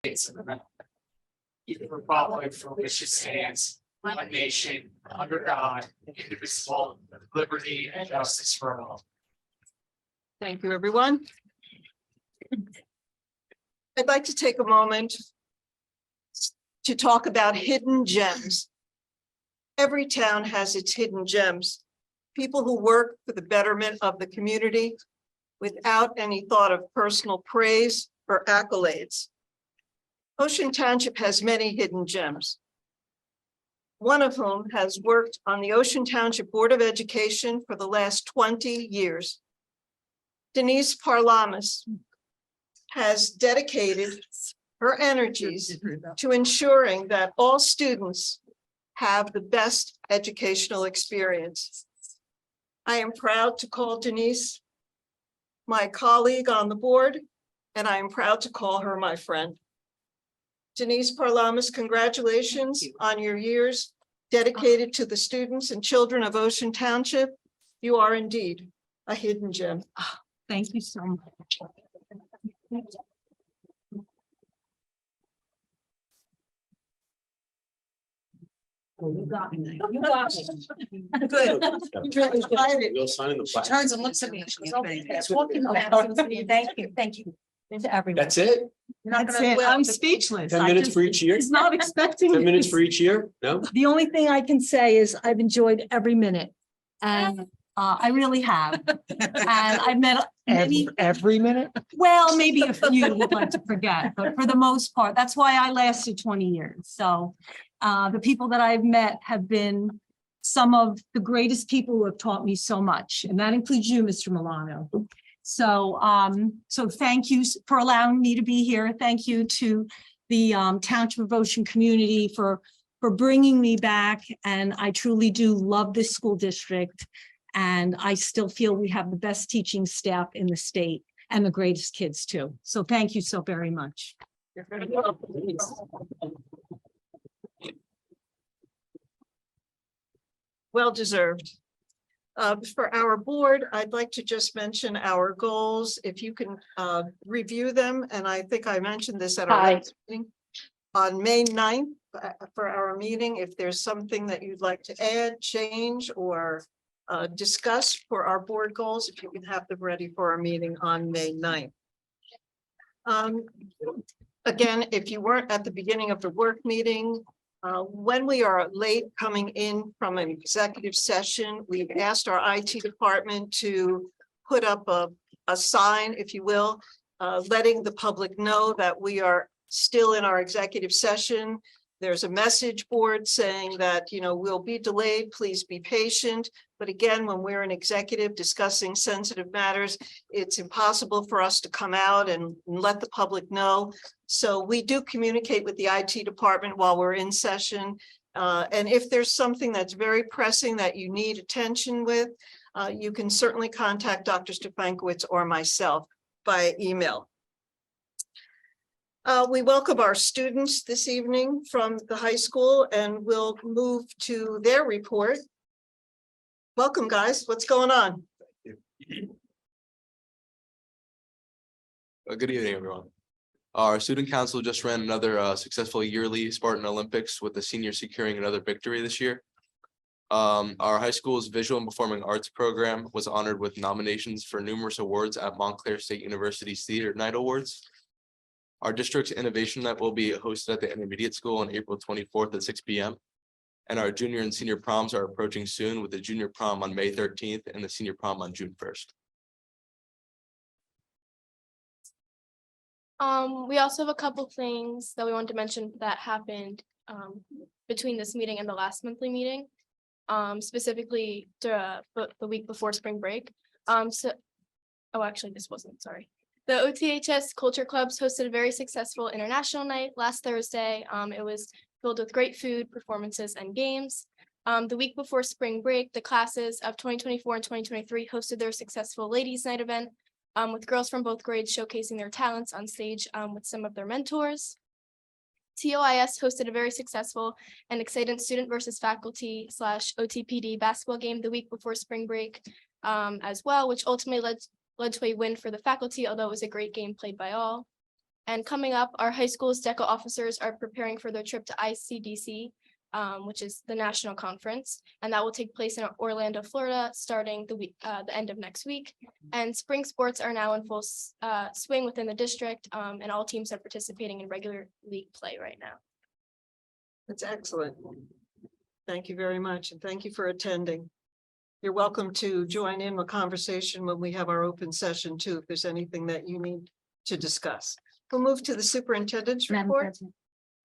States of America, the republic for which it stands, one nation, under God, indivisible, with liberty and justice for all. Thank you, everyone. I'd like to take a moment to talk about hidden gems. Every town has its hidden gems, people who work for the betterment of the community without any thought of personal praise or accolades. Ocean Township has many hidden gems, one of whom has worked on the Ocean Township Board of Education for the last 20 years. Denise Parlamas has dedicated her energies to ensuring that all students have the best educational experience. I am proud to call Denise my colleague on the board, and I am proud to call her my friend. Denise Parlamas, congratulations on your years dedicated to the students and children of Ocean Township. You are indeed a hidden gem. Thank you so much. You got me. You got me. Good. We'll sign in the back. Turns and looks at me. She's walking around. Thank you, thank you. To everyone. That's it? That's it. I'm speechless. 10 minutes for each year? He's not expecting. 10 minutes this. for each year? No? The only thing I can say is I've enjoyed every minute. And I really have. And I've met many, Every minute? well, maybe a few would like to forget, but for the most part, that's why I lasted 20 years. So the people that I've met have been some of the greatest people who have taught me so much, and that includes you, Mr. Milano. So so thank you for allowing me to be here. Thank you to the Township of Ocean community for bringing me back. And I truly do love this school district. And I still feel we have the best teaching staff in the state and the greatest kids too. So thank you so very much. Well deserved. For our board, I'd like to just mention our goals, if you can review them, and I think I mentioned this at our last meeting. On May 9th, for our meeting, if there's something that you'd like to add, change, or discuss for our board goals, if you can have them ready for our meeting on May 9th. Again, if you weren't at the beginning of the work meeting, when we are late coming in from an executive session, we've asked our IT department to put up a sign, if you will, letting the public know that we are still in our executive session. There's a message board saying that, you know, we'll be delayed, please be patient. But again, when we're in executive discussing sensitive matters, it's impossible for us to come out and let the public know. So we do communicate with the IT department while we're in session. And if there's something that's very pressing that you need attention with, you can certainly contact Dr. Stefankowitz or myself by email. We welcome our students this evening from the high school, and we'll move to their report. Welcome, guys. What's going on? Good evening, everyone. Our student council just ran another successful yearly Spartan Olympics, with the seniors securing another victory this year. Our high school's visual and performing arts program was honored with nominations for numerous awards at Montclair State University's Theater Night Awards. Our district's innovation night will be hosted at the intermediate school on April 24th at 6 p.m. And our junior and senior proms are approaching soon, with the junior prom on May 13th and the senior prom on June 1st. We also have a couple things that we want to mention that happened between this meeting and the last monthly meeting, specifically the week before spring break. Actually, this wasn't, sorry. The OTHS Culture Clubs hosted a very successful international night last Thursday. It was filled with great food, performances, and games. The week before spring break, the classes of 2024 and 2023 hosted their successful ladies' night event, with girls from both grades showcasing their talents on stage with some of their mentors. TOIS hosted a very successful and exciting student versus faculty / OTPD basketball game the week before spring break as well, which ultimately led to a win for the faculty, although it was a great game played by all. And coming up, our high school's DECA officers are preparing for their trip to ICDC, which is the national conference, and that will take place in Orlando, Florida, starting the end of next week. And spring sports are now in full swing within the district, and all teams are participating in regular league play right now. That's excellent. Thank you very much, and thank you for attending. You're welcome to join in the conversation when we have our open session too, if there's anything that you need to discuss. We'll move to the superintendent's Madam report. President,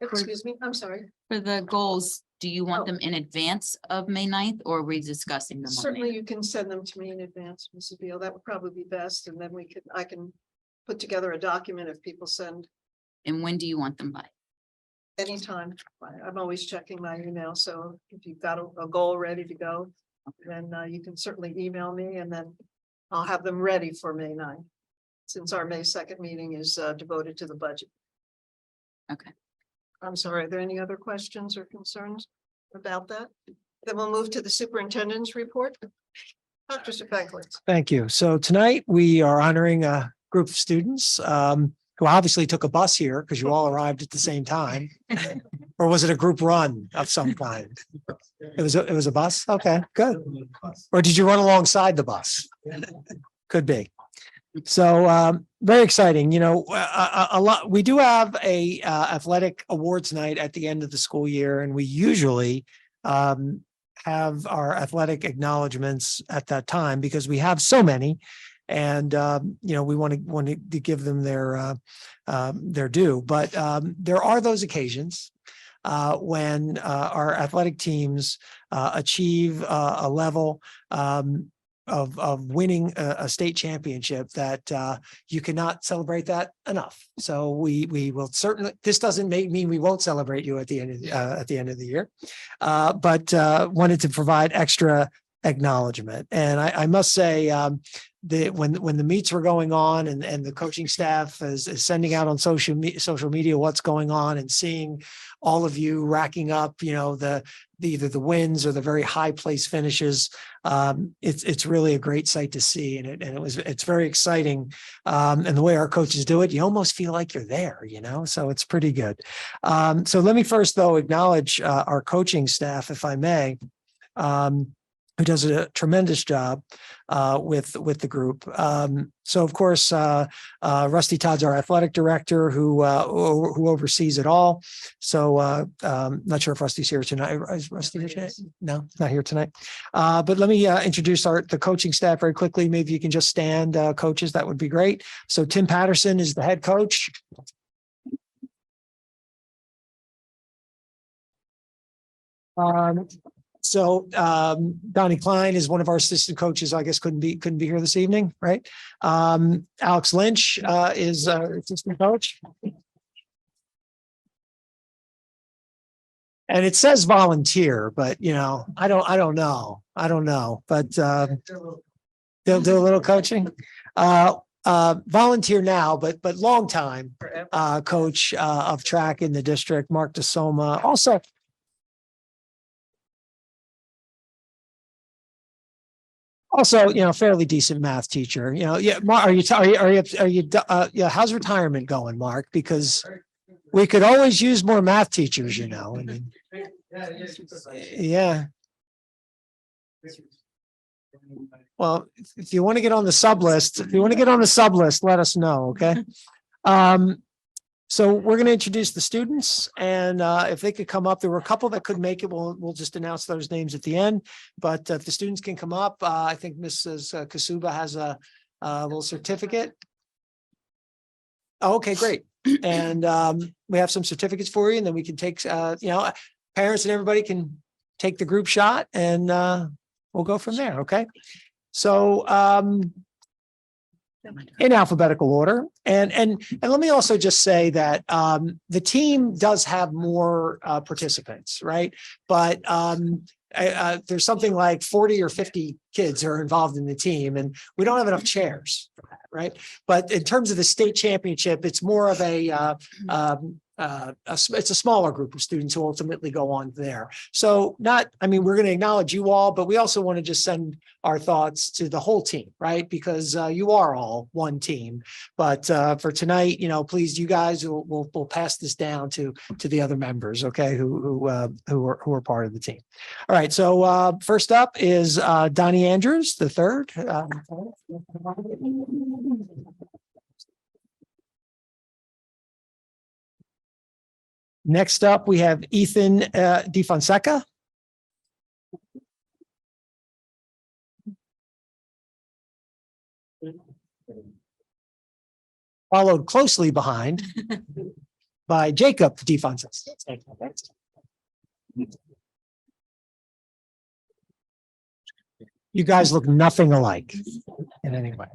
Excuse me, I'm sorry. for the goals, do you Oh. want them in advance of May 9th, or are we discussing them? on May Certainly 9th? you can send them to me in advance, Mrs. Beal. That would probably be best, and then I can put together a document if people send And when do you want them by? anytime. I'm always checking my email, so if you've got a goal ready to go, then you can certainly email me, and then I'll have them ready for May 9th. Since our May 2nd meeting is devoted to the budget. Okay. I'm sorry, are there any other questions or concerns about that? Then we'll move to the superintendent's report. Dr. Stefanowitz. Thank you. So tonight we are honoring a group of students who obviously took a bus here because you all arrived at the same time. Or was it a group run of some kind? It was a bus? Okay, good. Or did you run alongside the bus? Could be. So very exciting, you know, a lot, we do have a athletic awards night at the end of the school year, and we usually have our athletic acknowledgements at that time because we have so many. And you know, we want to give them their due, but there are those occasions when our athletic teams achieve a level of winning a state championship that you cannot celebrate that enough. So we will certainly, this doesn't mean we won't celebrate you at the end of the year, but wanted to provide extra acknowledgement. And I must say, when the meets were going on and the coaching staff is sending out on social media what's going on, and seeing all of you racking up, you know, either the wins or the very high place finishes, it's really a great sight to see, and it's very exciting. And the way our coaches do it, you almost feel like you're there, you know, so it's pretty good. So let me first though acknowledge our coaching staff, if I may. Who does a tremendous job with the group. So of course, Rusty Todd's our athletic director who oversees it all. So not sure if Rusty's here tonight. Is Rusty here tonight? No, not here tonight. But let me introduce the coaching staff very quickly. Maybe you can just stand, coaches. That would be great. So Tim Patterson is the head coach. So Donnie Klein is one of our assistant coaches. I guess couldn't be here this evening, right? Alex Lynch is assistant coach. And it says volunteer, but you know, I don't know, but they'll do a little coaching. Volunteer now, but long time coach of track in the district, Mark DeSoma. Also, you know, fairly decent math teacher, you know. Yeah. Mark, yeah. How's retirement going, Mark? Because we could always use more math teachers, you know. I mean, yeah. Well, if you want to get on the sub list, let us know. Okay. So we're going to introduce the students, and if they could come up, there were a couple that couldn't make it. We'll just announce those names at the end. But if the students can come up, I think Mrs. Kasuba has a little certificate. Oh, okay, great. And we have some certificates for you, and then we can take, you know, parents and everybody can take the group shot, and we'll go from there. Okay. So in alphabetical order. And let me also just say that the team does have more participants, right? But there's something like 40 or 50 kids are involved in the team, and we don't have enough chairs for that, right? But in terms of the state championship, it's more of a it's a smaller group of students who ultimately go on there. So we're going to acknowledge you all, but we also want to just send our thoughts to the whole team, right? Because you are all one team. But for tonight, please, you guys will pass this down to the other members, okay, who are part of the team. All right. So first up is Donnie Andrews, the third. Next up, we have Ethan DeFonseca. Followed closely behind by Jacob DeFonseca. You guys look nothing alike in any way.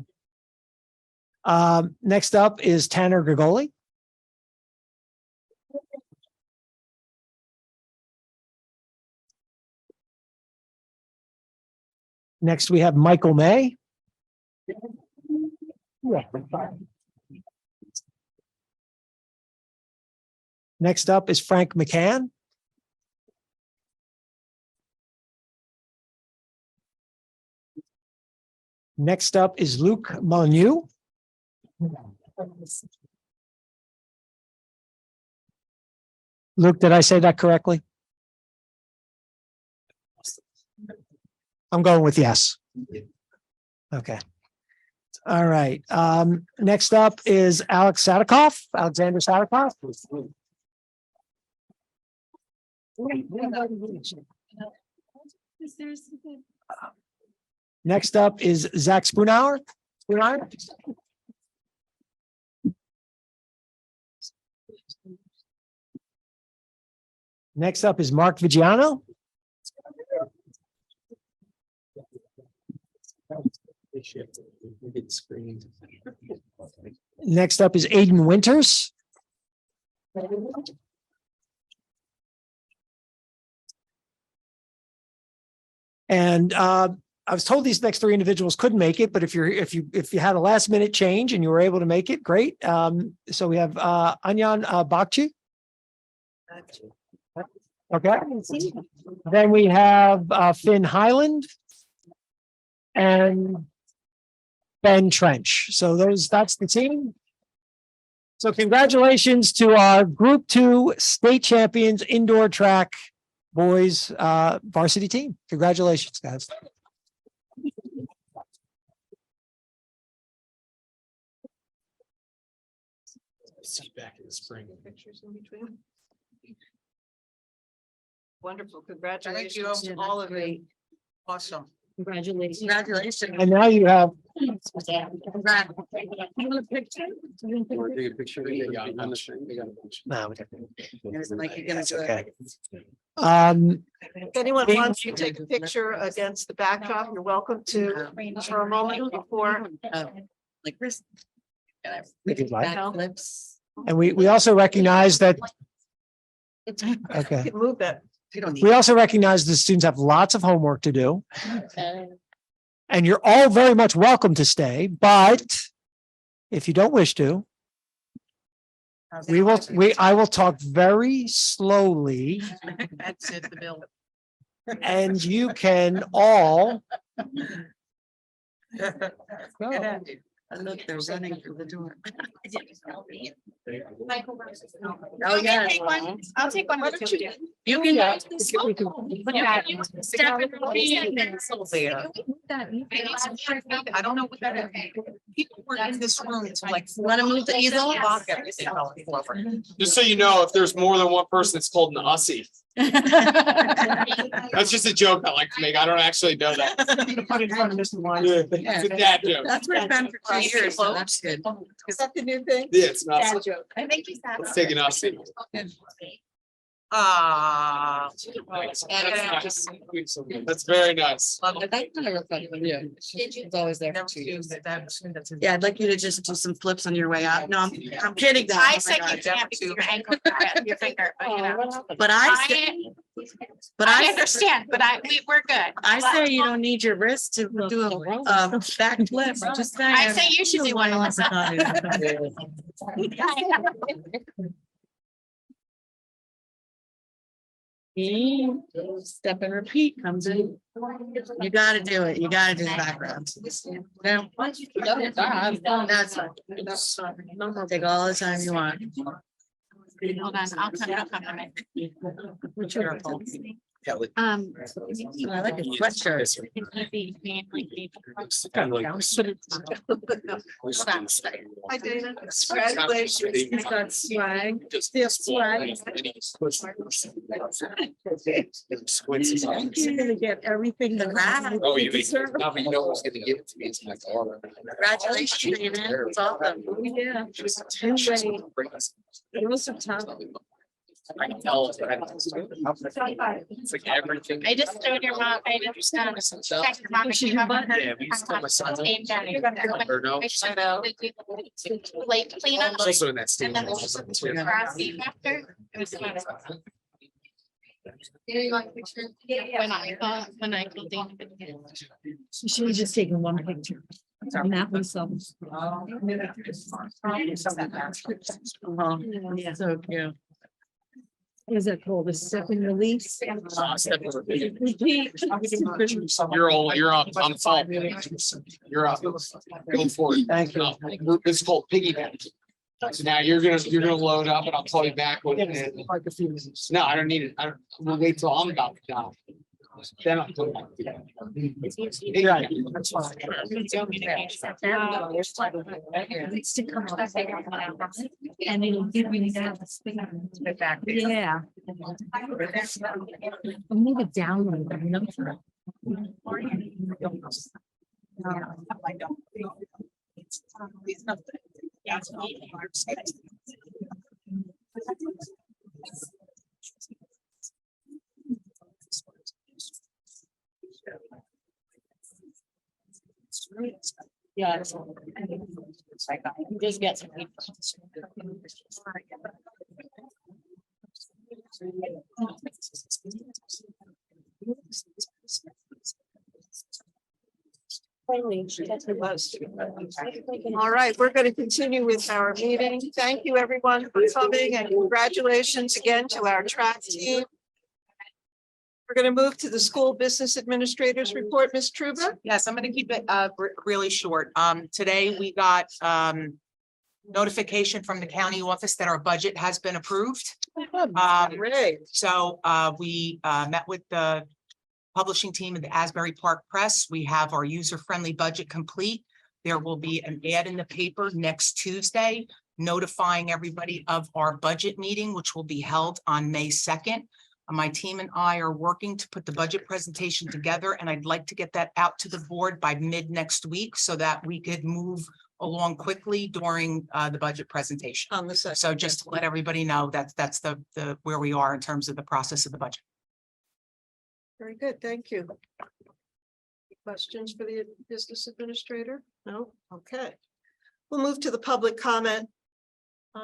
Next up is Tanner Gregoli. Next, we have Michael May. Next up is Frank McCann. Next up is Luke Molyneux. Luke, did I say that correctly? I'm going with yes. Okay. All right. Next up is Alexander Sadikoff. Next up is Zach Spoonhour. Next up is Mark Vigiano. Next up is Aiden Winters. And I was told these next three individuals couldn't make it, but if you had a last minute change and you were able to make it, great. So we have Anyan Bakchi. Okay. Then we have Finn Highland and Ben Trench. So that's the team. So congratulations to our Group 2 state champions indoor track boys varsity team. Congratulations, guys. See you back in the spring. Pictures in between. Wonderful. Congratulations to all of you. Awesome. Congratulations. Congratulations. And now you have Take a picture. no, Like you're gonna it's do it. okay. If anyone wants to take a picture against the backdrop, you're welcome to for a moment before. Like this. If you'd like. Backflips. And we also recognize that, You okay. can move that. You don't need. We also recognize the students have lots of homework to do. And you're all very much welcome to stay, but if you don't wish to, I will talk very slowly That's it, the bill. and you can all And look, they're running through the door. Oh, yeah. I'll take one with you. You can. Yeah. I don't know what that is. People were in this room to like. Want to move the easel? Lock everything all over. Just so you know, if there's more than one person, it's called an Aussie. That's just a joke I like to make. I don't actually know that. put in front of Mr. Wine. Yeah, It's a dad joke. That's what it's been for 2 years, so that's good. Is that the new thing? Yeah, it's an Aussie. I think he's that. Let's take an Aussie. Ah. That's very nice. It's always there for 2 years. Yeah, I'd like you to just do some flips on your way out. No, I'm kidding. Dad. I Oh my said God. you can't because your ankle, your finger, but you know. But I understand, but we're good. I say you don't need your wrist to do a back flip. Just saying. I say you should do one, Melissa. Step and repeat comes in. You gotta do it. You gotta do the background. No. That's fine. Take all the time you want. Hold on, I'll come. Careful. Yeah, like- I like your sweatshirt. Hi, Dana. Congratulations. He's got swag. Still swag. You're gonna get everything the Oh, you deserve. no, but you know who's gonna give it to me? It's my daughter. Congratulations, man. It's awesome. Yeah. Girls are tough. I know. It's like everything. I just showed your mom, I just checked your mom. and she got her- Yeah, we used to tell my son. Name down. Or no. I showed her late cleanup. It's also in that state. And then the grassy after. It was kind of. When I told Dana. You should have just taken one picture. And that was some. Yeah. So cute. What is that called? A step and release? You're up. I'm fault. You're up. Go for it. Thank you. It's called piggyback. So now you're gonna load up and I'll call you back when. Like a few minutes. No, I don't need it. We'll wait till I'm about to die. Then I'll come back. Right, that's fine. Needs to come up. And it'll give you that. Yeah. I'm gonna download the number. Yeah. Just get some. All right, we're going to continue with our meeting. Thank you, everyone, for coming, and congratulations again to our track team. We're going to move to the school business administrators report. Ms. Truba? Yes, I'm gonna keep it really short. Today we got notification from the county office that our budget has been approved. Great. So we met with the publishing team of the Asbury Park Press. We have our user-friendly budget complete. There will be an ad in the paper next Tuesday notifying everybody of our budget meeting, which will be held on May 2nd. My team and I are working to put the budget presentation together, and I'd like to get that out to the board by mid next week so that we could move along quickly during the budget presentation. On the second. So just to let everybody know that that's the where we are in terms of the process of the budget. Very good, thank you. Questions for the business administrator? No? Okay. We'll move to the public comment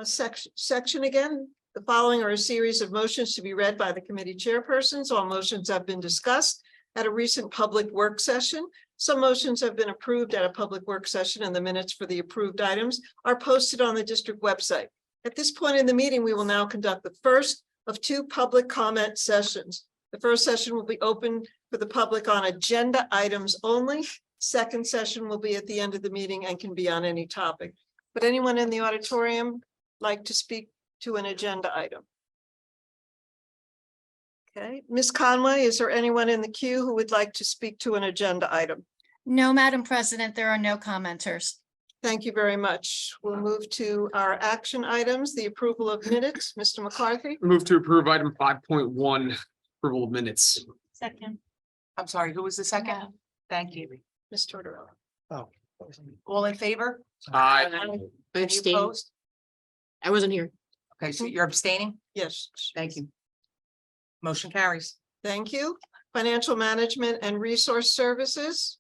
section again. The following are a series of motions to be read by the committee chairpersons. All motions have been discussed at a recent public work session. Some motions have been approved at a public work session, and the minutes for the approved items are posted on the district website. At this point in the meeting, we will now conduct the first of two public comment sessions. The first session will be open for the public on agenda items only. Second session will be at the end of the meeting and can be on any topic. Would anyone in the auditorium like to speak to an agenda item? Okay, Ms. Conway, is there anyone in the queue who would like to speak to an agenda item? No, Madam President, there are no commenters. Thank you very much. We'll move to our action items, the approval of minutes. Mr. McCarthy? Move to approve item 5.1, approval of minutes. Second. I'm sorry, who was the second? Yeah. Thank you. Ms. Tortorella? Oh. All in favor? Aye. Any opposed? I wasn't here. Okay, so you're abstaining? Yes. Thank you. Motion carries. Thank you. Financial management and resource services.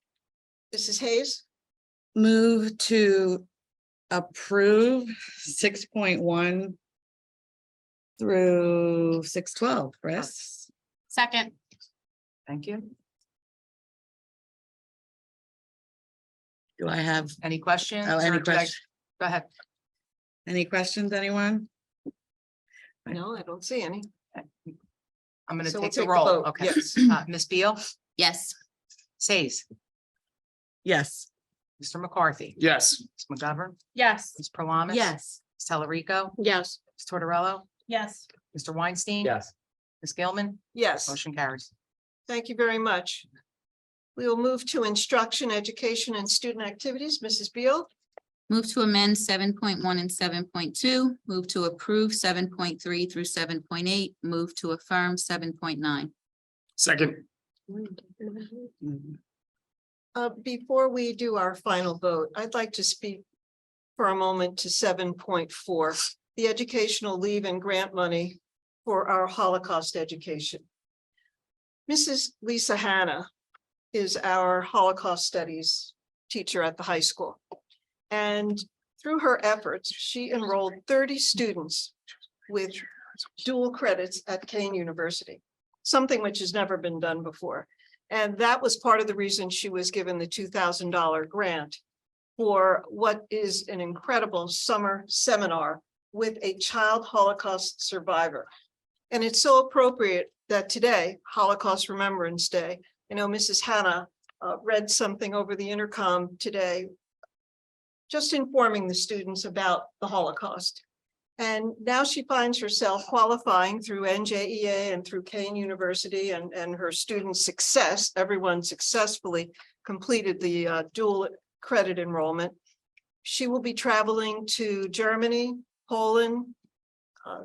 Mrs. Hayes? Move to approve 6.1 through 6.12, Chris. Second. Thank you. Do I have Any questions? Oh, any or do I- questions? Go ahead. any questions, anyone? No, I don't see any. I'm gonna So we'll take the take the roll. vote, Okay. yes. Ms. Beal, Yes. Says, Yes. Mr. McCarthy. Yes. Ms. McGovern, Yes. Ms. Prolamis. Yes. Ms. Telerico, Yes. Ms. Tortorella, Yes. Mr. Weinstein. Yes. Ms. Gilman, Yes, motion carries. thank you very much. We will move to instruction, education, and student activities. Mrs. Beal? Move to amend 7.1 and 7.2. Move to approve 7.3 through 7.8. Move to affirm 7.9. Second. Before we do our final vote, I'd like to speak for a moment to 7.4, the educational leave and grant money for our Holocaust education. Mrs. Lisa Hanna is our Holocaust studies teacher at the high school. And through her efforts, she enrolled 30 students with dual credits at Kane University, something which has never been done before. And that was part of the reason she was given the $2,000 grant for what is an incredible summer seminar with a child Holocaust survivor. And it's so appropriate that today, Holocaust Remembrance Day, you know, Mrs. Hanna read something over the intercom today, just informing the students about the Holocaust. And now she finds herself qualifying through NJEA and through Kane University and her student success. Everyone successfully completed the dual credit enrollment. She will be traveling to Germany, Poland,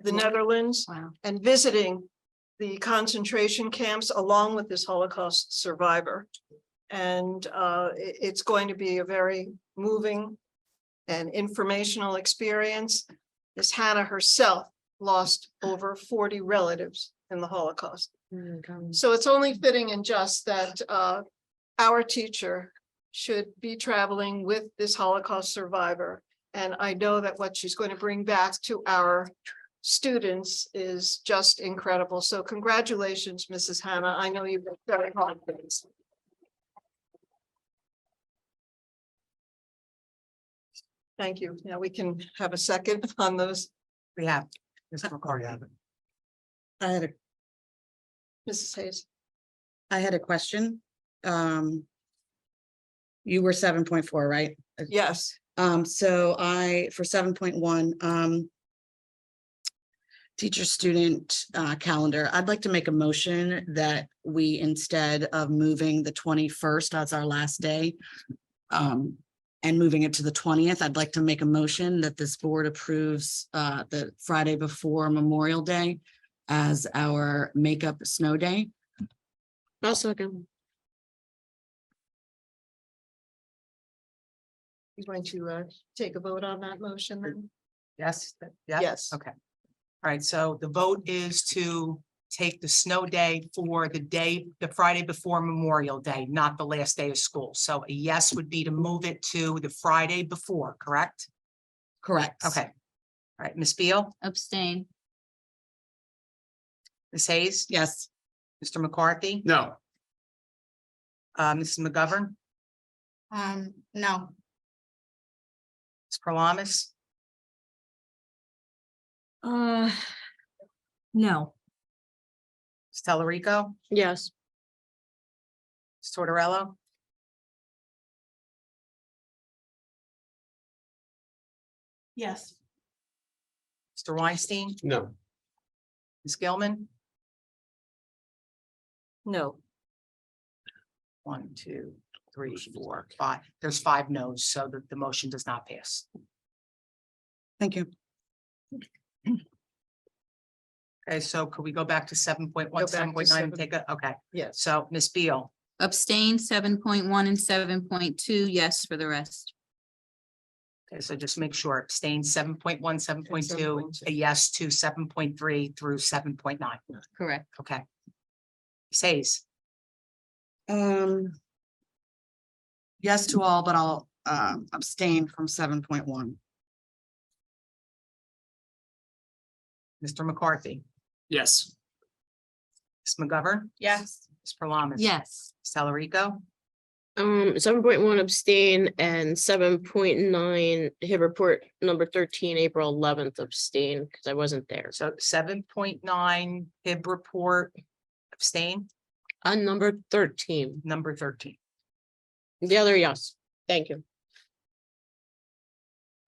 the Netherlands, and visiting the concentration camps along with this Holocaust survivor. And it's going to be a very moving and informational experience. Ms. Hanna herself lost over 40 relatives in the Holocaust. So it's only fitting and just that our teacher should be traveling with this Holocaust survivor. And I know that what she's going to bring back to our students is just incredible. So congratulations, Mrs. Hanna. I know you've been very hard for this. Thank you. Now we can have a second on those. We have Mr. McCarthy. I had a, Mrs. Hayes. I had a question. You were 7.4, right? Yes, So for 7.1, teacher student calendar, I'd like to make a motion that we, instead of moving the 21st as our last day, and moving it to the 20th, I'd like to make a motion that this board approves the Friday before Memorial Day as our makeup snow day. I'll second. you're going to take a vote on that motion then? Yes, yeah, Yes. okay. All right, so the vote is to take the snow day for the Friday before Memorial Day, not the last day of school. So a yes would be to move it to the Friday before, correct? Correct. Okay. All right, Ms. Beal, Abstain. Ms. Hayes, Yes. Mr. McCarthy, No. Mrs. McGovern, No. Ms. Prolamis, No. Ms. Telerico, Yes. Ms. Tortorella, Yes. Mr. Weinstein, No. Ms. Gilman, No, 1, 2, 3, 4, 5. There's 5 no's, so the motion does not pass. Thank you. Okay, so could we go back to 7.1, Go back to 7.9 and take a, okay, yes. so Ms. Beal, Abstain 7.1 and 7.2. Yes for the rest. okay, so just make sure, abstain 7.1, 7.2, 7.2. a yes to 7.3 through 7.9, Correct. okay. Says, Yes to all, but I'll abstain from 7.1. Mr. McCarthy, Yes. Ms. McGovern, Yes. Ms. Prolamis. Yes. Ms. Telerico, 7.1 abstain and 7.9 hit report number 13, April 11th abstain because I wasn't there. so 7.9 HIB report, Abstain? On number 13, Number 13. the other yes, thank you.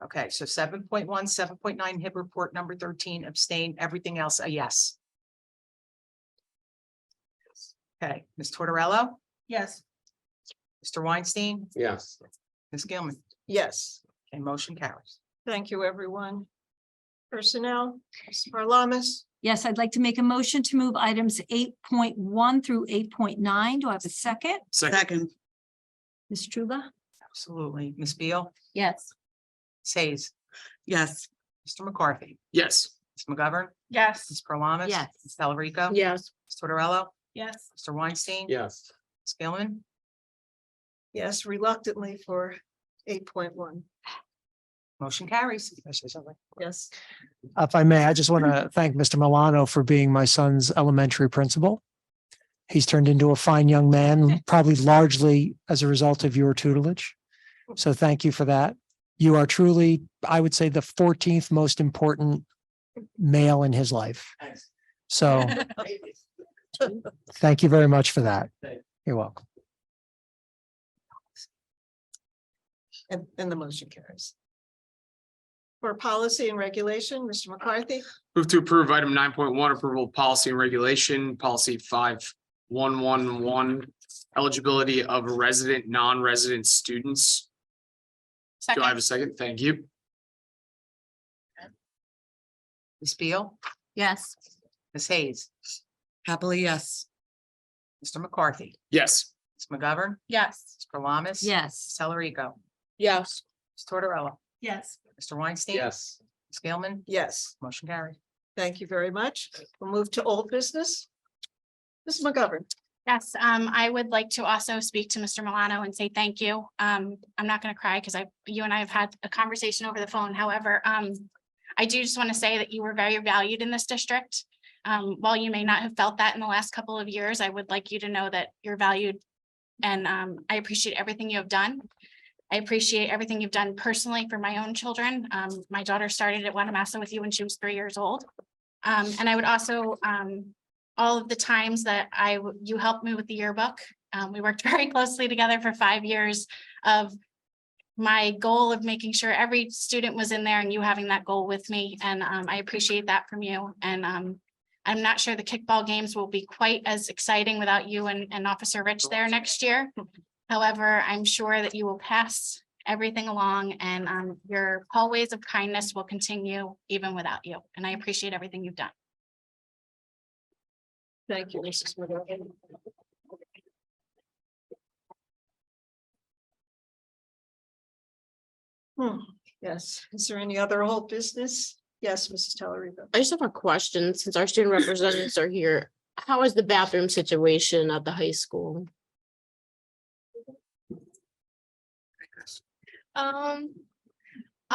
Okay, so 7.1, 7.9 HIB report number 13, abstain, everything else a yes. Okay, Ms. Tortorella, Yes. Mr. Weinstein, Yes. Ms. Gilman, Yes, okay, motion carries. thank you, everyone. Personnel, Ms. Parlamas, Yes, I'd like to make a motion to move items 8.1 through 8.9. Do I have a second? Second, Ms. Truba? Absolutely. Ms. Beal, Yes. Ms. Hayes, yes. Mr. McCarthy, Yes. Ms. McGovern, Yes. Ms. Parlamas. Yes. Ms. Delarico. Yes. Ms. Tortorella, Yes. Mr. Weinstein. Yes. Ms. Gilman, yes, reluctantly for 8.1. motion carries. Can I say something? Yes. If I may, I just want to thank Mr. Milano for being my son's elementary principal. He's turned into a fine young man, probably largely as a result of your tutelage. So thank you for that. You are truly, I would say, the 14th most important male in his life. So thank you very much for that. You're welcome. And the motion carries. For policy and regulation, Mr. McCarthy, Move to approve item 9.1, approval of policy and regulation, policy 5111, eligibility of resident, non-resident students. Do I have a second? Thank you. Ms. Beal, Yes. Ms. Hayes, Happily, yes. Mr. McCarthy, Yes. Ms. McGovern, Yes. Ms. Parlamas. Yes. Ms. Delarico, Yes. Ms. Tortorella, Yes. Mr. Weinstein. Yes. Ms. Gilman, yes, motion carried. thank you very much. We'll move to old business. Ms. McGovern, Yes, I would like to also speak to Mr. Milano and say thank you. I'm not gonna cry because you and I have had a conversation over the phone. However, I do just want to say that you were very valued in this district. While you may not have felt that in the last couple of years, I would like you to know that you're valued. And I appreciate everything you have done. I appreciate everything you've done personally for my own children. My daughter started at Wanamassa with you when she was 3 years old. And I would also, all of the times that you helped me with the yearbook. We worked very closely together for 5 years of my goal of making sure every student was in there and you having that goal with me. And I appreciate that from you. And I'm not sure the kickball games will be quite as exciting without you and Officer Rich there next year. However, I'm sure that you will pass everything along and your hallways of kindness will continue even without you. And I appreciate everything you've done. thank you, Mrs. McGovern. Yes, is there any other old business? Yes, Mrs. Tellerico. I just have a question, since our student representatives are here. How is the bathroom situation at the high school?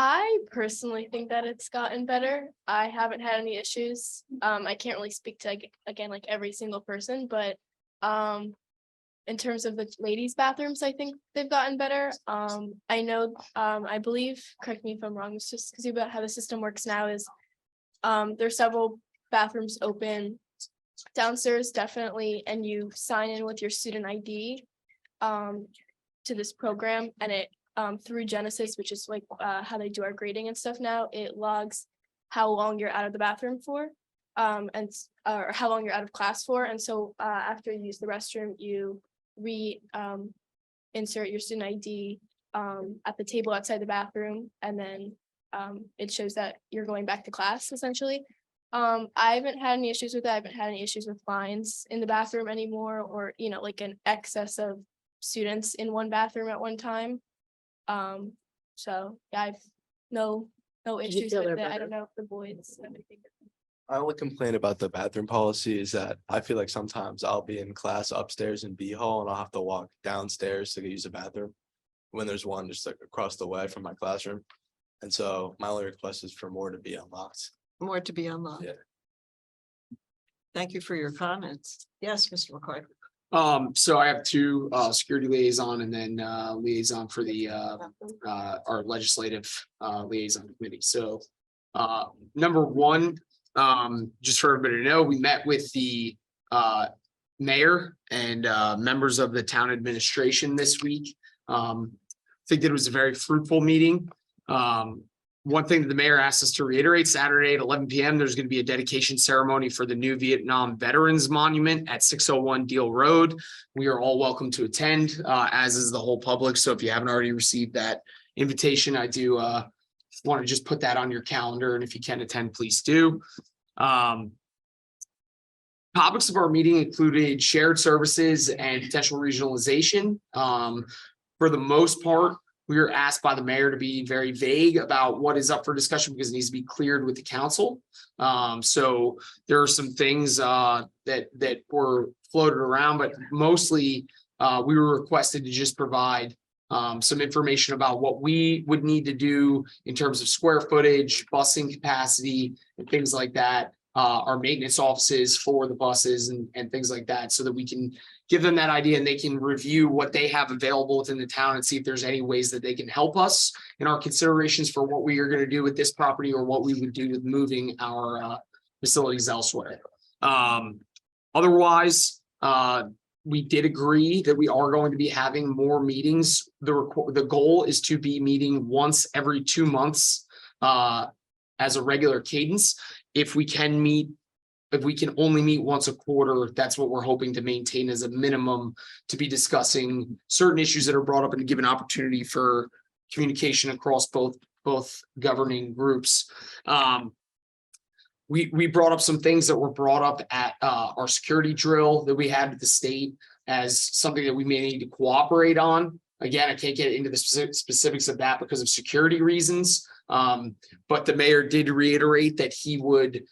I personally think that it's gotten better. I haven't had any issues. I can't really speak to again, like every single person, but in terms of the ladies' bathrooms, I think they've gotten better. I know, I believe, correct me if I'm wrong, it's just because about how the system works now is there's several bathrooms open downstairs, definitely, and you sign in with your student ID to this program, and it through Genesis, which is like how they do our grading and stuff now, it logs how long you're out of the bathroom for, and or how long you're out of class for. And so after you use the restroom, you insert your student ID at the table outside the bathroom, and then it shows that you're going back to class essentially. I haven't had any issues with that. I haven't had any issues with lines in the bathroom anymore, or like an excess of students in one bathroom at one time. So yeah, I've no issues feel with they're it. I better? don't know if the boys have anything. I only complain about the bathroom policy is that I feel like sometimes I'll be in class upstairs in B hall and I'll have to walk downstairs to use the bathroom. When there's one just like across the way from my classroom. And so my only request is for more to be unlocked. More to be unlocked. Yeah. Thank you for your comments. Yes, Mr. McCarthy. So I have two security liaison and then liaison for the our legislative liaison committee. So number one, just for everybody to know, we met with the mayor and members of the town administration this week. I think that it was a very fruitful meeting. One thing that the mayor asked us to reiterate, Saturday at 11 PM, there's going to be a dedication ceremony for the new Vietnam Veterans Monument at 601 Deal Road. We are all welcome to attend, as is the whole public. So if you haven't already received that invitation, I do want to just put that on your calendar, and if you can attend, please do. Topics of our meeting included shared services and potential regionalization. For the most part, we were asked by the mayor to be very vague about what is up for discussion because it needs to be cleared with the council. So there are some things that were floated around, but mostly we were requested to just provide some information about what we would need to do in terms of square footage, busing capacity, and things like that. Our maintenance offices for the buses and things like that, so that we can give them that idea and they can review what they have available within the town and see if there's any ways that they can help us in our considerations for what we are going to do with this property or what we would do with moving our facilities elsewhere. Otherwise, we did agree that we are going to be having more meetings. The goal is to be meeting once every 2 months as a regular cadence. If we can only meet once a quarter, that's what we're hoping to maintain as a minimum, to be discussing certain issues that are brought up and to give an opportunity for communication across both governing groups. We brought up some things that were brought up at our security drill that we had with the state as something that we may need to cooperate on. Again, I can't get into the specifics of that because of security reasons. But the mayor did reiterate that he would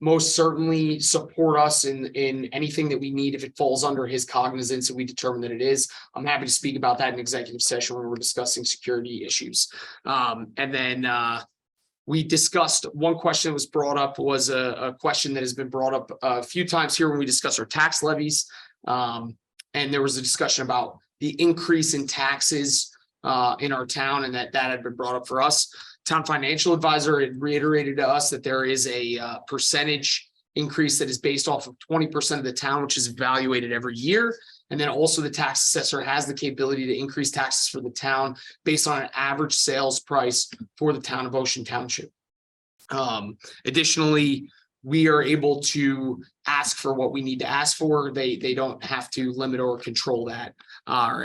most certainly support us in anything that we need if it falls under his cognizance and we determine that it is. I'm happy to speak about that in executive session when we're discussing security issues. And then we discussed one question that was brought up was a question that has been brought up a few times here when we discuss our tax levies. And there was a discussion about the increase in taxes in our town, and that had been brought up for us. Town financial advisor had reiterated to us that there is a percentage increase that is based off of 20% of the town, which is evaluated every year. And then also the tax assessor has the capability to increase taxes for the town based on an average sales price for the town of Ocean Township. Additionally, we are able to ask for what we need to ask for. They don't have to limit or control that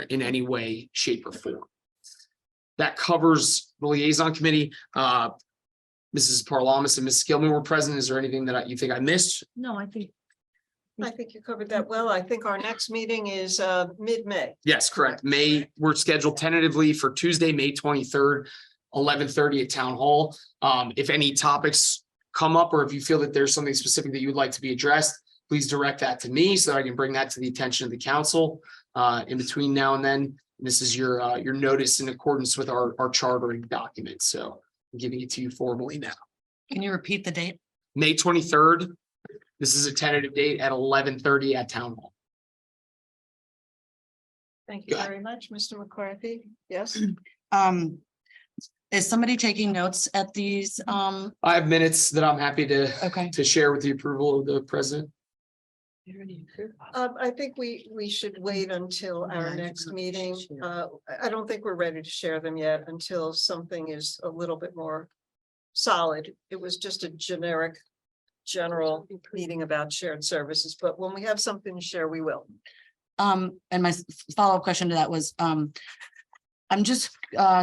in any way, shape, or form. That covers the liaison committee. Mrs. Parlamas and Mrs. Gilman were present. Is there anything that you think I missed? No, I think you covered that well. I think our next meeting is mid-May. Yes, correct. We're scheduled tentatively for Tuesday, May 23rd, 11:30 at Town Hall. If any topics come up or if you feel that there's something specific that you would like to be addressed, please direct that to me so that I can bring that to the attention of the council in between now and then. This is your notice in accordance with our chartering document. So I'm giving it to you formally now. Can you repeat the date? May 23rd. This is a tentative date at 11:30 at Town Hall. Thank you very much, Mr. McCarthy. Yes. Is somebody taking notes at these? I have minutes that I'm happy to share with the approval of the president. I think we should wait until our next meeting. I don't think we're ready to share them yet until something is a little bit more solid. It was just a general meeting about shared services, but when we have something to share, we will. And my follow-up question to that was, I'm just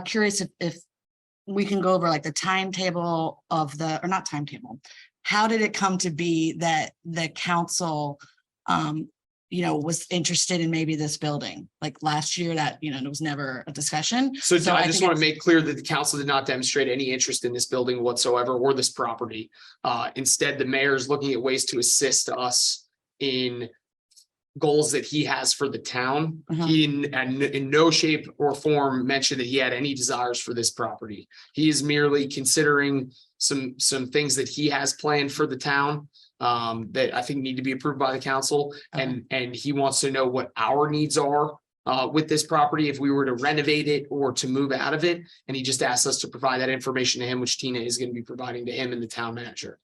curious if we can go over like the timetable of or not timetable. How did it come to be that the council was interested in maybe this building? Like last year that, it was never a discussion. So I just think want to make clear that the council did not demonstrate any interest in this building whatsoever or this property. Instead, the mayor is looking at ways to assist us in goals that he has for the town. He in no shape or form mentioned that he had any desires for this property. He is merely considering some things that he has planned for the town that I think need to be approved by the council. And he wants to know what our needs are with this property, if we were to renovate it or to move out of it. And he just asked us to provide that information to him, which Tina is going to be providing to him and the town manager.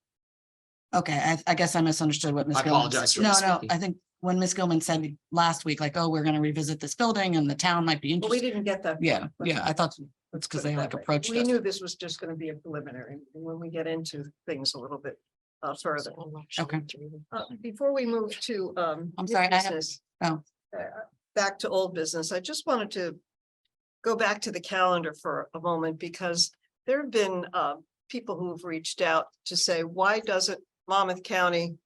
Okay, I guess I misunderstood what Ms. I apologize for No, misspeaking. I think when Ms. Gilman said last week, like, oh, we're gonna revisit this building and the town might be Well, we interested. didn't get that. Yeah, I thought it's because they like approached We us. knew this was just gonna be a preliminary, and when we get into things a little bit further. Okay. Before we move to I'm new sorry, I have- business, oh. back to old business, I just wanted to go back to the calendar for a moment, because there have been people who've reached out to say, why doesn't Monmouth County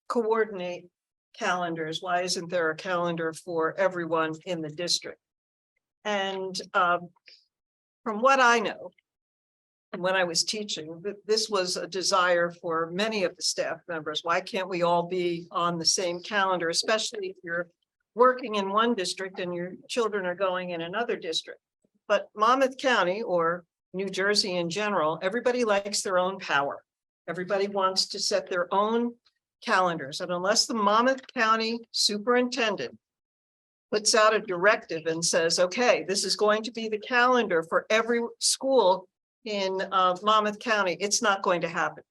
coordinate calendars? Why isn't there a calendar for everyone in the district? And from what I know, and when I was teaching, this was a desire for many of the staff members. Why can't we all be on the same calendar, especially if you're working in one district and your children are going in another district? But Monmouth County, or New Jersey in general, everybody likes their own power. Everybody wants to set their own calendars, and unless the Monmouth County superintendent puts out a directive and says, okay, this is going to be the calendar for every school in Monmouth County, it's not going to happen.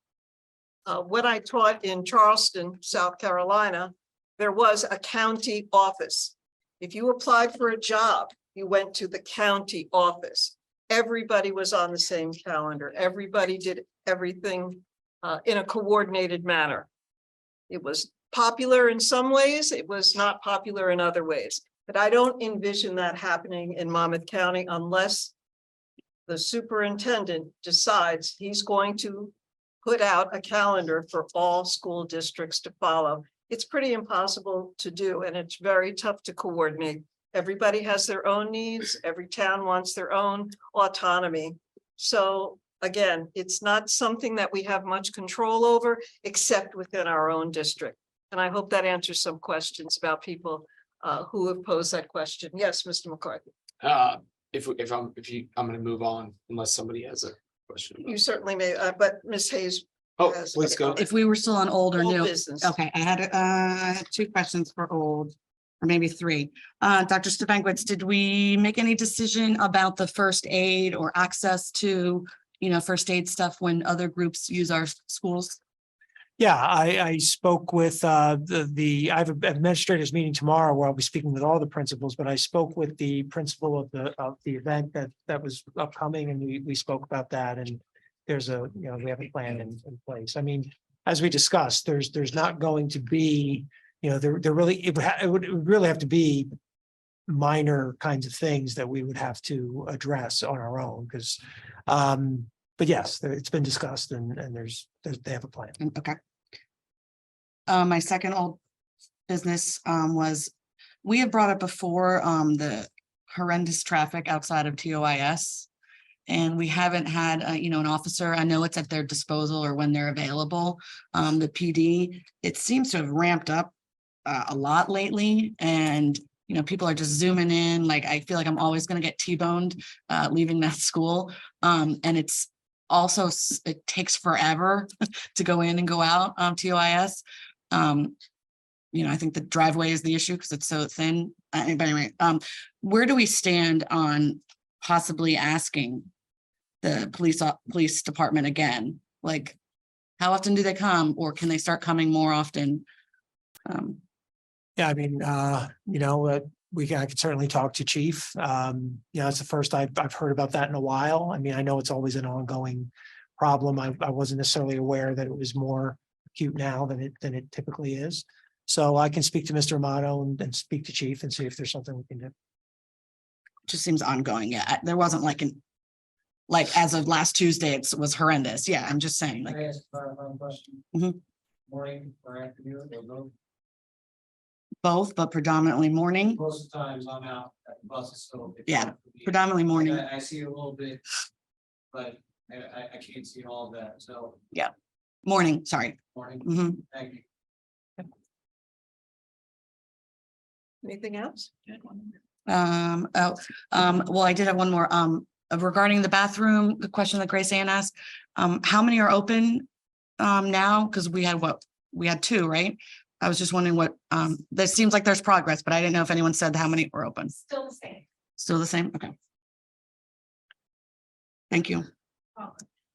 When I taught in Charleston, South Carolina, there was a county office. If you applied for a job, you went to the county office. Everybody was on the same calendar. Everybody did everything in a coordinated manner. It was popular in some ways, it was not popular in other ways. But I don't envision that happening in Monmouth County unless the superintendent decides he's going to put out a calendar for all school districts to follow. It's pretty impossible to do, and it's very tough to coordinate. Everybody has their own needs. Every town wants their own autonomy. So again, it's not something that we have much control over, except within our own district. And I hope that answers some questions about people who have posed that question. Yes, Mr. McCarthy, I'm gonna move on unless somebody has a question. you certainly may, but Ms. Hayes. Oh, has- let's go. If we were still on old or Old new. business. Okay, I had two questions for old, or maybe three. Dr. Stefanowitz, did we make any decision about the first aid or access to, first aid stuff when other groups use our schools? Yeah, I spoke with I have an administrators meeting tomorrow where I'll be speaking with all the principals, but I spoke with the principal of the event that was upcoming, and we spoke about that, and there's we have a plan in place. I mean, as we discussed, there's not going to be, there really, it would really have to be minor kinds of things that we would have to address on our own, because but yes, it's been discussed, and they have a plan. Okay. My second old business was, we have brought up before the horrendous traffic outside of TOIS. And we haven't had, an officer. I know it's at their disposal or when they're available. The PD, it seems to have ramped up a lot lately, and people are just zooming in. Like, I feel like I'm always going to get T-boned leaving that school. And it's also, it takes forever to go in and go out TOIS. I think the driveway is the issue because it's so thin. But anyway, where do we stand on possibly asking the police department again? Like, how often do they come, or can they start coming more often? Yeah, I mean, I could certainly talk to chief. It's the first I've heard about that in a while. I mean, I know it's always an ongoing problem. I wasn't necessarily aware that it was more acute now than it typically is. So I can speak to Mr. Amato and speak to chief and see if there's something we can do. Just seems ongoing. Yeah, there wasn't like as of last Tuesday, it was horrendous. Yeah, I'm just saying, like. Can I ask a clarifying question? Mhm. Morning or afternoon or both? Both, but predominantly morning. Most of the times I'm out at the buses, so. Yeah, predominantly morning. I see a little bit, but I can't see all of that, so Morning, sorry. morning, Mhm. thank you. Anything else? Well, I did have one more, regarding the bathroom, the question that Grace Ann asked. How many are open, now? Because we had two, right? I was just wondering there seems like there's progress, but I didn't know if anyone said how many were open. Still the same. Still the same? Okay. Thank you.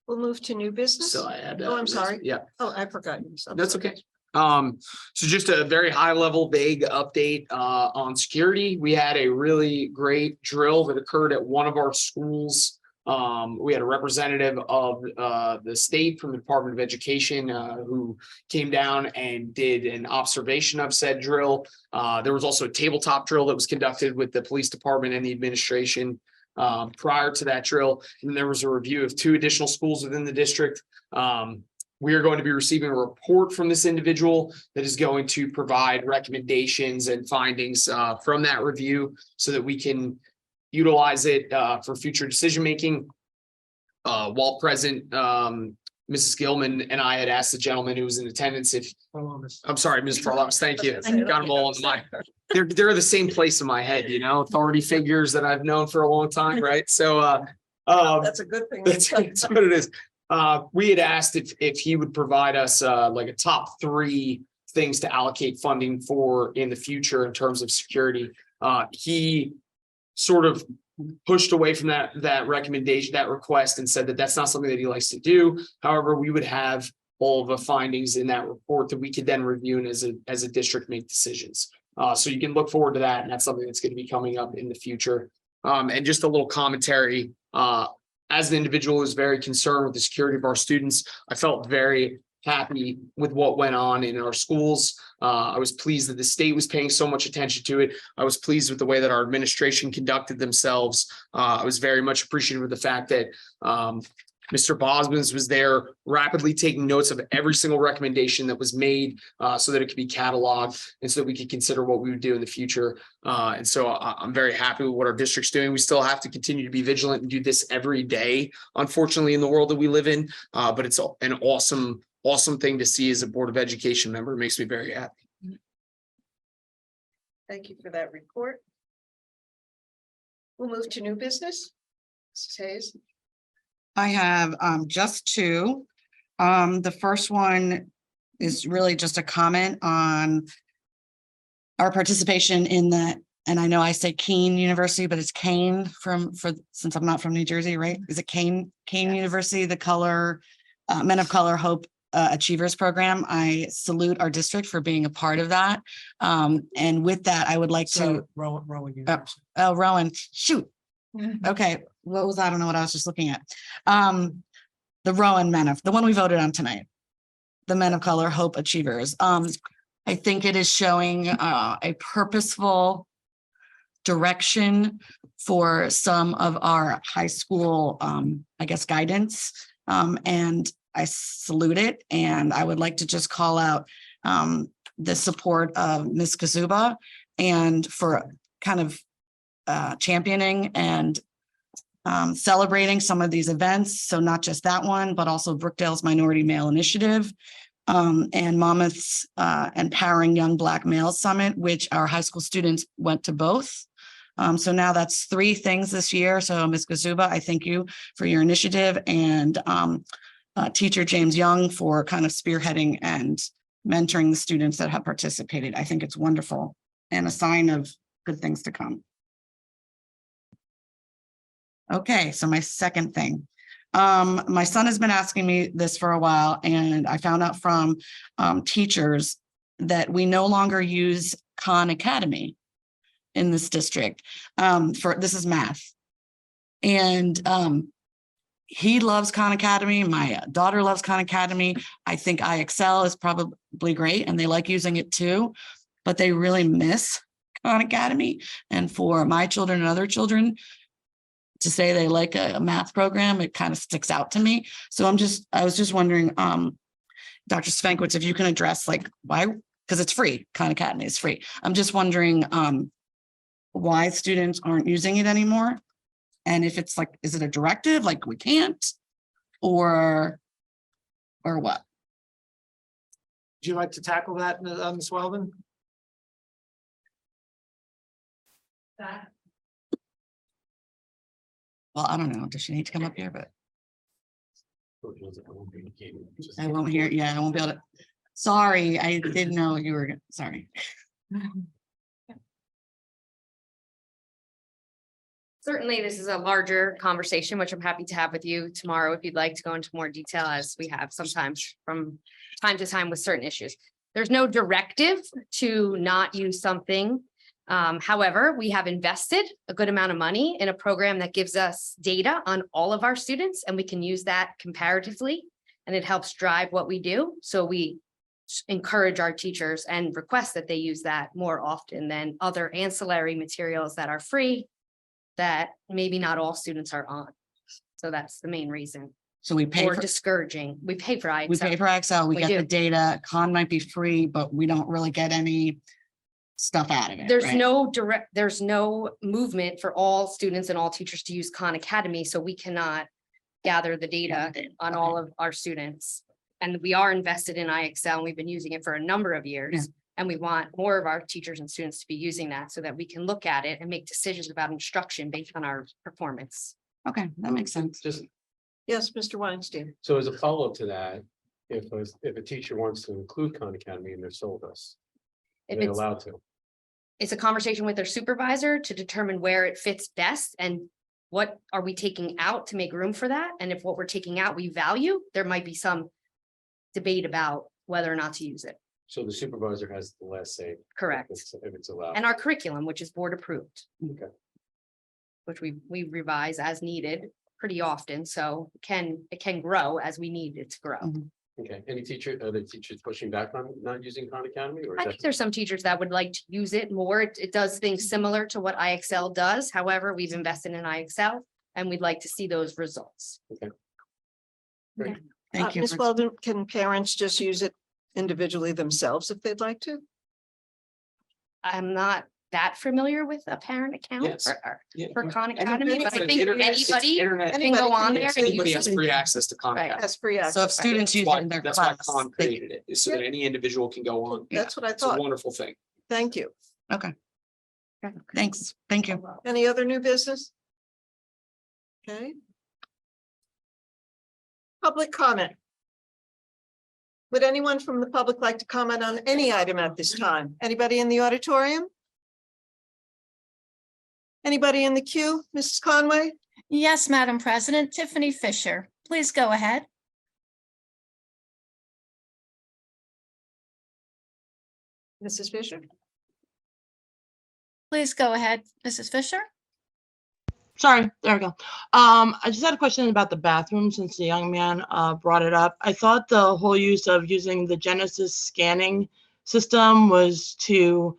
We'll move to new business. So I had. Oh, I'm sorry. Yeah, Oh, I forgot. I'm that's sorry. okay. So just a very high level vague update on security. We had a really great drill that occurred at one of our schools. We had a representative of the state from the Department of Education who came down and did an observation of said drill. There was also a tabletop drill that was conducted with the police department and the administration prior to that drill. And there was a review of 2 additional schools within the district. We are going to be receiving a report from this individual that is going to provide recommendations and findings from that review so that we can utilize it for future decision-making. While present, Mrs. Gilman and I had asked the gentleman who was in attendance if, I'm sorry, Ms. Farlamas, thank you. Got them all in my, they're the same place in my head, you know, authority figures that I've known for a long time, right? So That's a good thing. that's what it is. We had asked if he would provide us like a top 3 things to allocate funding for in the future in terms of security. He sort of pushed away from that recommendation, that request, and said that that's not something that he likes to do. However, we would have all of the findings in that report that we could then review and as a district make decisions. So you can look forward to that, and that's something that's going to be coming up in the future. And just a little commentary. As an individual who's very concerned with the security of our students, I felt very happy with what went on in our schools. I was pleased that the state was paying so much attention to it. I was pleased with the way that our administration conducted themselves. I was very much appreciative of the fact that Mr. Bosmans was there rapidly taking notes of every single recommendation that was made so that it could be cataloged and so that we could consider what we would do in the future. And so I'm very happy with what our district's doing. We still have to continue to be vigilant and do this every day, unfortunately, in the world that we live in. But it's an awesome thing to see as a Board of Education member. It makes me very happy. Thank you for that report. We'll move to new business. Mrs. Hayes. I have just 2. The first one is really just a comment on our participation in the, and I know I say Keene University, but it's Kane since I'm not from New Jersey, right? Is it Kane University, the color, Men of Color Hope Achievers Program. I salute our district for being a part of that. And with that, I would like to. Rowan. Oh, Rowan, shoot. Okay, what was that? I don't know what I was just looking at. The Rowan the one we voted on tonight. The Men of Color Hope Achievers. I think it is showing a purposeful direction for some of our high school, I guess, guidance. And I salute it. And I would like to just call out the support of Ms. Kazuba and for kind of championing and celebrating some of these events. So not just that one, but also Brookdale's Minority Male Initiative and Monmouth's Empowering Young Black Males Summit, which our high school students went to both. So now that's 3 things this year. So Ms. Kazuba, I thank you for your initiative, and teacher James Young for kind of spearheading and mentoring the students that have participated. I think it's wonderful and a sign of good things to come. Okay, so my second thing. My son has been asking me this for a while, and I found out from teachers that we no longer use Khan Academy in this district. This is math. And he loves Khan Academy. My daughter loves Khan Academy. I think IXL is probably great, and they like using it too, but they really miss Khan Academy. And for my children and other children to say they like a math program, it kind of sticks out to me. So I was just wondering, Dr. Svenkwitz, if you can address like why, because it's free, Khan Academy is free. I'm just wondering why students aren't using it anymore. And if it's like, is it a directive, like we can't, or what? Would you like to tackle that, Ms. Weldon? Well, I don't know. Does she need to come up here? But I won't hear. Yeah, I won't be able to. Sorry, I didn't know you were. Sorry. Certainly, this is a larger conversation, which I'm happy to have with you tomorrow if you'd like to go into more detail, as we have sometimes from time to time with certain issues. there's no directive to not use something. However, we have invested a good amount of money in a program that gives us data on all of our students, and we can use that comparatively. And it helps drive what we do. So we encourage our teachers and request that they use that more often than other ancillary materials that are free, that maybe not all students are on. So that's the main reason. So we pay Or for, discouraging. We pay for we IXL. pay for Excel, we We get the do. data, Khan might be free, but we don't really get any stuff out of it. There's right? there's no movement for all students and all teachers to use Khan Academy, so we cannot gather the data on all of our students. And we are invested in IXL, and we've been using it for a number of Yeah. years. And we want more of our teachers and students to be using that so that we can look at it and make decisions about instruction based on our performance. Okay, that makes sense. Just Yes, Mr. Weinstein. so as a follow-up to that, if a teacher wants to include Khan Academy in their syllabus, If they're it's, allowed to. it's a conversation with their supervisor to determine where it fits best and what are we taking out to make room for that? And if what we're taking out, we value, there might be some debate about whether or not to use it. So the supervisor has the last say. Correct. If it's allowed. And our curriculum, which is board approved, Okay. which we revise as needed pretty often, so it can grow as we need it to grow. Mhm. Okay, are the teachers pushing back on not using Khan Academy or I is think that? there's some teachers that would like to use it more. It does things similar to what IXL does. However, we've invested in IXL and we'd like to see those results. Thank you. Ms. for- Weldon, can parents just use it individually themselves if they'd like to? I'm not that familiar with a parent account Yes. for Khan Academy, but I Anybody- think anybody can go on there. and Anybody use has it. free access to Khan Right. Academy. That's free access. So if students use That's it in why, their that's why class. Khan they- created it, is so that any individual can go on. That's what I It's a thought. wonderful thing. Thank you. Thanks, thank you. Any other new business? Okay. Public comment. Would anyone from the public like to comment on any item at this time? Anybody in the auditorium? Anybody in the queue? Mrs. Conway? Yes, Madam President, Tiffany Fisher, please go ahead. Mrs. Fisher? Please go ahead, Mrs. Fisher. Sorry, there we go. I just had a question about the bathroom since the young man brought it up. I thought the whole use of using the Genesis scanning system was to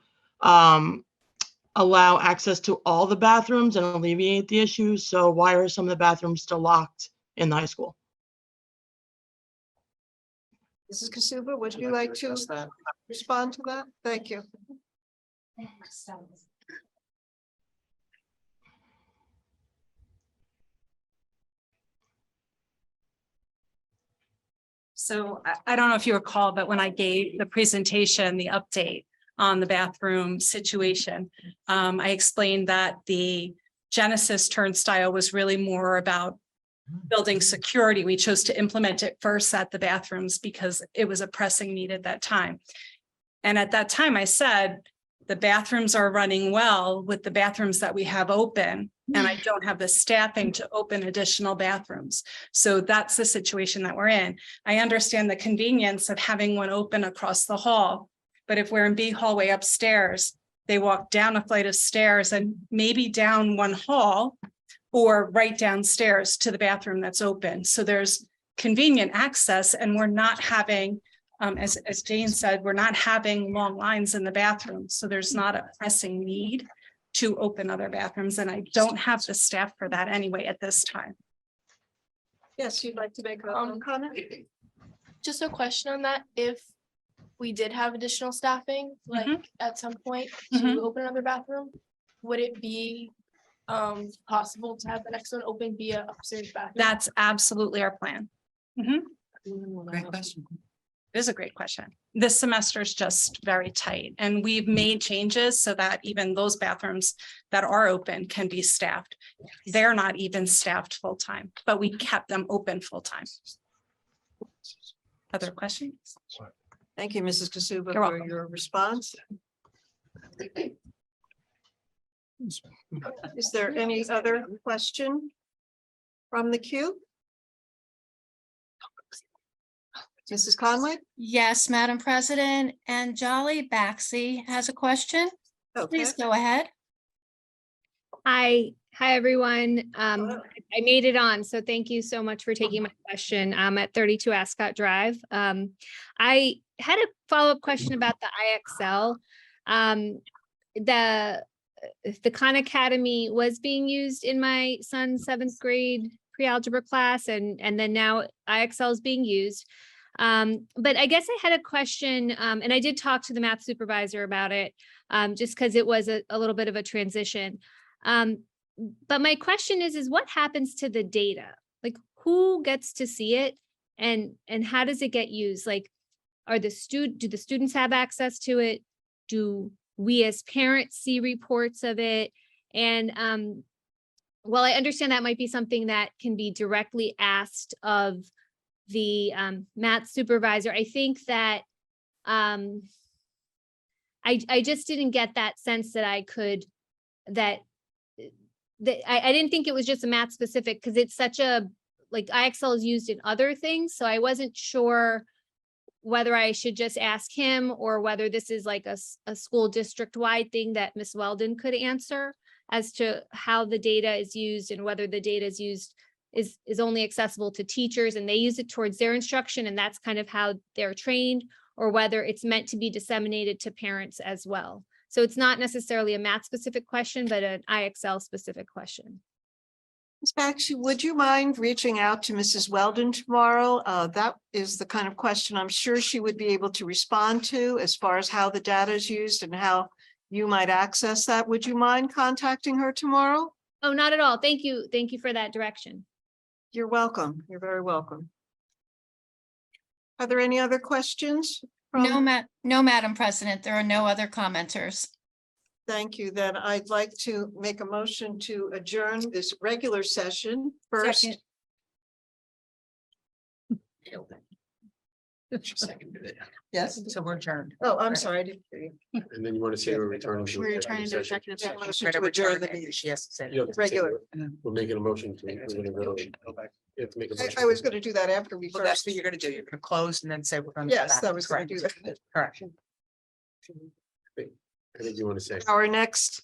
allow access to all the bathrooms and alleviate the issue. So why are some of the bathrooms still locked in the high school? Mrs. Kasuba, would you like to respond to that? Thank you. So I don't know if you recall, but when I gave the presentation, the update on the bathroom situation, I explained that the Genesis turnstile was really more about building security. We chose to implement it first at the bathrooms because it was a pressing need at that time. And at that time, I said, the bathrooms are running well with the bathrooms that we have open, and I don't have the staffing to open additional bathrooms. So that's the situation that we're in. I understand the convenience of having one open across the hall, but if we're in B hallway upstairs, they walk down a flight of stairs and maybe down one hall or right downstairs to the bathroom that's open. So there's convenient access, and we're not having, as Jane said, we're not having long lines in the bathroom. So there's not a pressing need to open other bathrooms, and I don't have the staff for that anyway at this time. Yes, you'd like to make a comment? Just a question on that, if we did have additional staffing, like at some point to open another bathroom, would it be possible to have the next one open via upstairs bathroom? That's absolutely our plan. Great question. It is a great question. This semester is just very tight, and we've made changes so that even those bathrooms that are open can be staffed. They're not even staffed full-time, but we kept them open full-time. Other questions? Thank you, Mrs. Kasuba, You're for welcome. your response. Is there any other question from the queue? Mrs. Conway? Yes, Madam President, and Jolly Baxi has a question. Okay. Please go ahead. Hi, everyone. I made it on, so thank you so much for taking my question. I'm at 32 Ascot Drive. I had a follow-up question about the IXL. The Khan Academy was being used in my son's 7th grade pre-algebra class, and then now IXL is being used. But I guess I had a question, and I did talk to the math supervisor about it, just because it was a little bit of a transition. But my question is what happens to the data? Like, who gets to see it, and how does it get used? Like, do the students have access to it? Do we as parents see reports of it? And while I understand that might be something that can be directly asked of the math supervisor, I think that I just didn't get that sense that I could, I didn't think it was just a math specific, because it's such a, like, IXL is used in other things. So I wasn't sure whether I should just ask him or whether this is like a school district wide thing that Ms. Weldon could answer as to how the data is used and whether the data is used is only accessible to teachers and they use it towards their instruction and that's kind of how they're trained, or whether it's meant to be disseminated to parents as well. So it's not necessarily a math specific question, but an IXL specific question. Ms. Bakshi, would you mind reaching out to Mrs. Weldon tomorrow? That is the kind of question I'm sure she would be able to respond to as far as how the data is used and how you might access that. Would you mind contacting her tomorrow? Oh, not at all. Thank you. Thank you for that direction. You're welcome. You're very welcome. Are there any other questions? No, Madam President, there are no other commenters. Thank you. Then I'd like to make a motion to adjourn this regular session first. She seconded it. Yes. So we're adjourned. Oh, I'm sorry. I didn't hear you. And then you want to say we're returning to. We're returning to executive session. executive session. Motion to adjourn the meeting. She has to say. You have to say Regular. We're making a motion to. we're gonna go- You have to make a motion. I was going to do that after we Well, that's first. what you're gonna do. You're gonna close and then say we're gonna. Yes, I was going to do that. Correct. I think you want to say. Our next